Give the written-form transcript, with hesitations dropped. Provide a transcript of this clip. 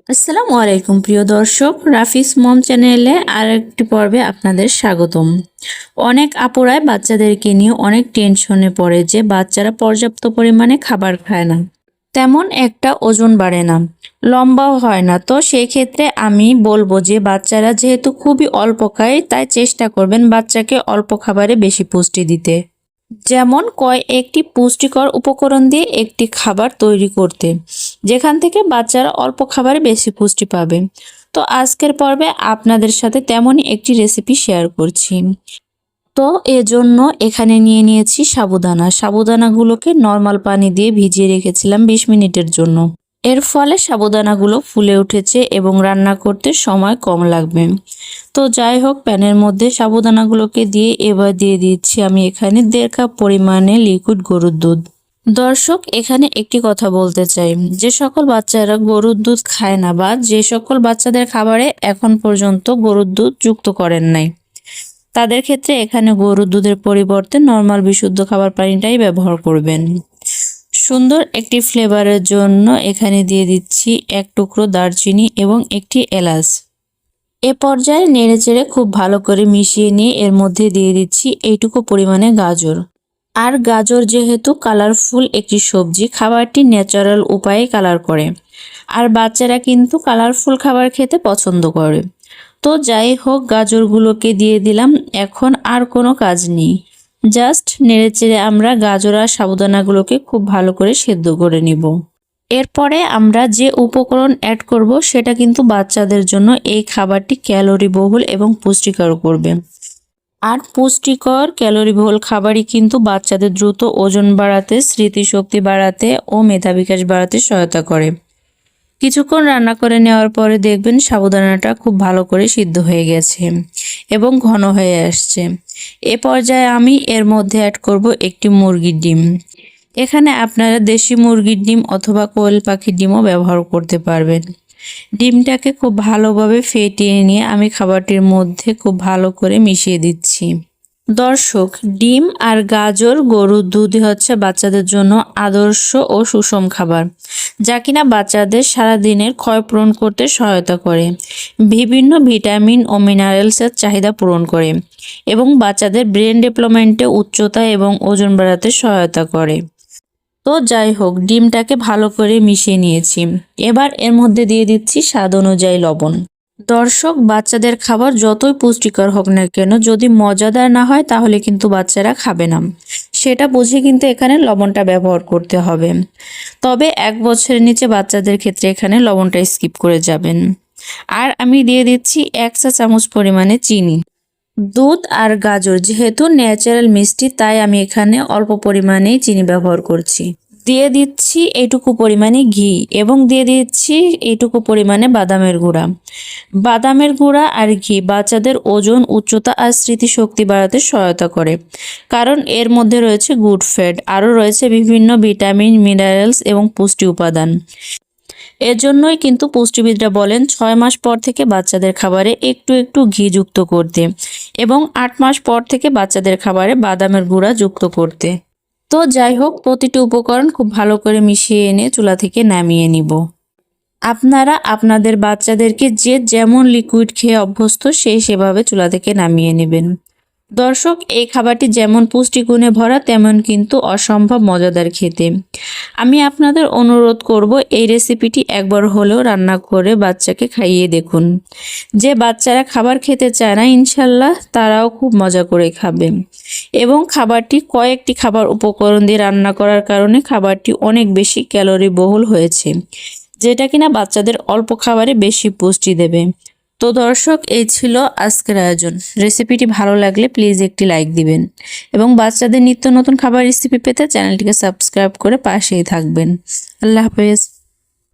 আসসালামু আলাইকুম প্রিয় দর্শক, রাফিস মম চ্যানেলে আরেকটি পর্বে আপনাদের স্বাগতম। অনেক আপুরাই বাচ্চাদেরকে নিয়ে অনেক টেনশনে পড়ে যে বাচ্চারা পর্যাপ্ত পরিমাণে খাবার খায় না, তেমন একটা ওজন বাড়ে না, লম্বাও হয় না। তো সেই ক্ষেত্রে আমি বলবো যে বাচ্চারা যেহেতু খুবই অল্প খায়, তাই চেষ্টা করবেন বাচ্চাকে অল্প খাবারে বেশি পুষ্টি দিতে। যেমন কয়েকটি পুষ্টিকর উপকরণ দিয়ে একটি খাবার তৈরি করতে, যেখান থেকে বাচ্চারা অল্প খাবারে বেশি পুষ্টি পাবে। তো আজকের পর্বে আপনাদের সাথে তেমনই একটি রেসিপি শেয়ার করছি। তো এজন্য এখানে নিয়ে নিয়েছি সাবুদানাগুলোকে নর্মাল পানি দিয়ে ভিজিয়ে রেখেছিলাম 20 মিনিটের জন্য। এর ফলে সাবুদানাগুলো ফুলে উঠেছে এবং রান্না করতে সময় কম লাগবে। তো যাই হোক, প্যানের মধ্যে সাবুদানাগুলোকে দিয়ে এবার দিয়ে দিচ্ছি আমি এখানে 1.5 কাপ পরিমাণে লিকুইড গরুর দুধ। দর্শক, এখানে একটি কথা বলতে চাই, যে সকল বাচ্চারা গরুর দুধ খায় না বা যে সকল বাচ্চাদের খাবারে এখন পর্যন্ত গরুর দুধ যুক্ত করেন নাই, তাদের ক্ষেত্রে এখানে গরুর দুধের পরিবর্তে নর্মাল বিশুদ্ধ খাবার পানিটাই ব্যবহার করবেন। সুন্দর একটি ফ্লেভারের জন্য এখানে দিয়ে দিচ্ছি 1 টুকরো দারচিনি এবং একটি এলাচ। এ পর্যায়ে নেড়েচেড়ে খুব ভালো করে মিশিয়ে নিয়ে এর মধ্যে দিয়ে দিচ্ছি এইটুকু পরিমাণে গাজর। আর গাজর যেহেতু কালারফুল একটি সবজি, খাবারটি ন্যাচারাল উপায়ে কালার করে, আর বাচ্চারা কিন্তু কালারফুল খাবার খেতে পছন্দ করে। তো যাই হোক, গাজরগুলোকে দিয়ে দিলাম। এখন আর কোনো কাজ নেই, জাস্ট নেড়েচেড়ে আমরা গাজর আর সাবুদানাগুলোকে খুব ভালো করে সেদ্ধ করে নিব। এরপরে আমরা যে উপকরণ অ্যাড করব সেটা কিন্তু বাচ্চাদের জন্য এই খাবারটি ক্যালোরি বহুল এবং পুষ্টিকর করবে। আর পুষ্টিকর ক্যালোরিবহুল খাবারই কিন্তু বাচ্চাদের দ্রুত ওজন বাড়াতে, স্মৃতিশক্তি বাড়াতে ও মেধা বিকাশ বাড়াতে সহায়তা করে। কিছুক্ষণ রান্না করে নেওয়ার পরে দেখবেন সাবুদানাটা খুব ভালো করে সিদ্ধ হয়ে গেছে এবং ঘন হয়ে আসছে। এ পর্যায়ে আমি এর মধ্যে অ্যাড করব একটি মুরগির ডিম। এখানে আপনারা দেশি মুরগির ডিম অথবা কোয়েল পাখির ডিমও ব্যবহার করতে পারবেন। ডিমটাকে খুব ভালোভাবে ফেটিয়ে নিয়ে আমি খাবারটির মধ্যে খুব ভালো করে মিশিয়ে দিচ্ছি। দর্শক, ডিম আর গাজর গরুর দুধই হচ্ছে বাচ্চাদের জন্য আদর্শ ও সুষম খাবার, যা কিনা বাচ্চাদের সারাদিনের ক্ষয় পূরণ করতে সহায়তা করে, বিভিন্ন ভিটামিন ও মিনারেলসের চাহিদা পূরণ করে এবং বাচ্চাদের ব্রেন ডেভেলপমেন্টে, উচ্চতা এবং ওজন বাড়াতে সহায়তা করে। তো যাই হোক, ডিমটাকে ভালো করে মিশিয়ে নিয়েছি। এবার এর মধ্যে দিয়ে দিচ্ছি স্বাদ অনুযায়ী লবণ। দর্শক, বাচ্চাদের খাবার যতই পুষ্টিকর হোক না কেন, যদি মজাদার না হয় তাহলে কিন্তু বাচ্চারা খাবে না। সেটা বুঝে কিন্তু এখানে লবণটা ব্যবহার করতে হবে। তবে 1 বছরের নিচে বাচ্চাদের ক্ষেত্রে এখানে লবণটা স্কিপ করে যাবেন। আর আমি দিয়ে দিচ্ছি 1 চা চামচ পরিমাণে চিনি। দুধ আর গাজর যেহেতু ন্যাচারাল মিষ্টি, তাই আমি এখানে অল্প পরিমাণেই চিনি ব্যবহার করছি। দিয়ে দিচ্ছি এইটুকু পরিমাণে ঘি এবং দিয়ে দিচ্ছি এইটুকু পরিমাণে বাদামের গুঁড়া। বাদামের গুঁড়া আর ঘি বাচ্চাদের ওজন, উচ্চতা আর স্মৃতিশক্তি বাড়াতে সহায়তা করে, কারণ এর মধ্যে রয়েছে গুড ফ্যাট, আরও রয়েছে বিভিন্ন ভিটামিন, মিনারেলস এবং পুষ্টি উপাদান। এজন্যই কিন্তু পুষ্টিবিদরা বলেন 6 মাস পর থেকে বাচ্চাদের খাবারে একটু একটু ঘি যুক্ত করতে এবং 8 মাস পর থেকে বাচ্চাদের খাবারে বাদামের গুঁড়া যুক্ত করতে। তো যাই হোক, প্রতিটি উপকরণ খুব ভালো করে মিশিয়ে এনে চুলা থেকে নামিয়ে নিব। আপনারা আপনাদের বাচ্চাদেরকে যে যেমন লিকুইড খেয়ে অভ্যস্ত সেই সেভাবে চুলা থেকে নামিয়ে নেবেন। দর্শক, এই খাবারটি যেমন পুষ্টিগুণে ভরা তেমন কিন্তু অসম্ভব মজাদার খেতে। আমি আপনাদের অনুরোধ করব এই রেসিপিটি একবার হলেও রান্না করে বাচ্চাকে খাইয়ে দেখুন। যে বাচ্চারা খাবার খেতে চায় না, ইনশাল্লাহ তারাও খুব মজা করে খাবে। এবং খাবারটি কয়েকটি খাবার উপকরণ দিয়ে রান্না করার কারণে খাবারটি অনেক বেশি ক্যালোরি বহুল হয়েছে, যেটা কিনা বাচ্চাদের অল্প খাবারে বেশি পুষ্টি দেবে। তো দর্শক, এই ছিল আজকের আয়োজন। রেসিপিটি ভালো লাগলে প্লিজ একটি লাইক দিবেন এবং বাচ্চাদের নিত্য নতুন খাবার রেসিপি পেতে চ্যানেলটিকে সাবস্ক্রাইব করে পাশেই থাকবেন। আল্লাহ হাফেজ।